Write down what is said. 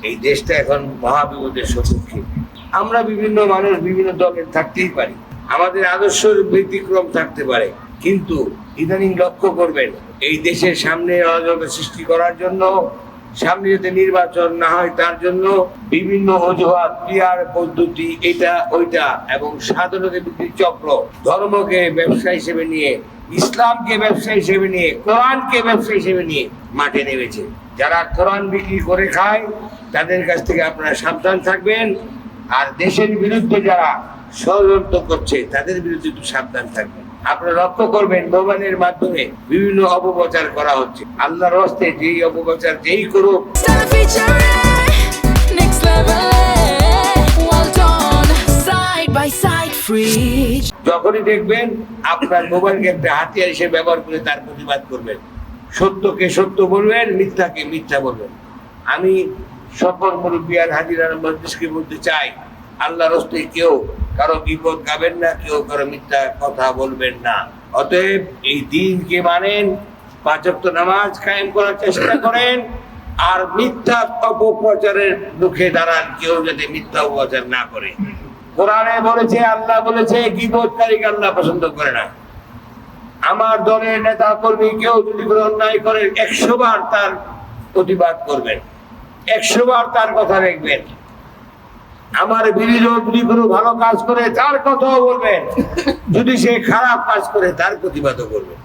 এই দেশটা এখন মহাবিপদের সম্মুখীন। আমরা বিভিন্ন মানুষ বিভিন্ন দলের থাকতেই পারি, আমাদের আদর্শ ব্যতিক্রম থাকতে পারে, কিন্তু ইদানিং লক্ষ্য করবেন এই দেশের সামনে অরাজকতা সৃষ্টি করার জন্য, সামনে যাতে নির্বাচন না হয় তার জন্য বিভিন্ন অজুহাত, ক্রিয়ার পদ্ধতি, এটা ওইটা এবং স্বাধীনতা বিরোধী চক্র ধর্মকে ব্যবসা হিসেবে নিয়ে, ইসলামকে ব্যবসা হিসেবে নিয়ে, কোরআনকে ব্যবসা হিসেবে নিয়ে মাঠে নেমেছে। যারা কোরআন বিক্রি করে খায় তাদের কাছ থেকে আপনারা সাবধান থাকবেন, আর দেশের বিরুদ্ধে যারা ষড়যন্ত্র করছে তাদের বিরুদ্ধে একটু সাবধান থাকবেন। আপনারা লক্ষ্য করবেন মোবাইলের মাধ্যমে বিভিন্ন অপপ্রচার করা হচ্ছে। আল্লাহর হস্তে যেই অপপ্রচার যেই করুক, যখনই দেখবেন আপনার মোবাইলকে একটা হাতিয়ার হিসেবে ব্যবহার করে তার প্রতিবাদ করবেন। সত্যকে সত্য বলবেন, মিথ্যাকে মিথ্যা বলবেন। আমি সকল মুরব্বী আর হাজিরার মজলিসকে বলতে চাই, আল্লাহর হস্তে কেউ কারো বিপদ গাবেন না, কেউ কারো মিথ্যা কথা বলবেন না। অতএব এই দিনকে মানেন, 5 ওয়াক্ত নামাজ কায়েম করার চেষ্টা করেন, আর মিথ্যা অপপ্রচারের মুখে দাঁড়ান, কেউ যাতে মিথ্যা অপপ্রচার না করে। কোরআনে বলেছে, আল্লাহ বলেছে, গীবতকারীকে আল্লাহ পছন্দ করে না। আমার দলের নেতা কর্মী কেউ যদি কোনো অন্যায় করে 100 বার তার প্রতিবাদ করবেন, 100 বার তার কথা দেখবেন। আমার বিরোধী যদি কোনো ভালো কাজ করে তার কথাও বলবেন, যদি সে খারাপ কাজ করে তার প্রতিবাদও করবেন।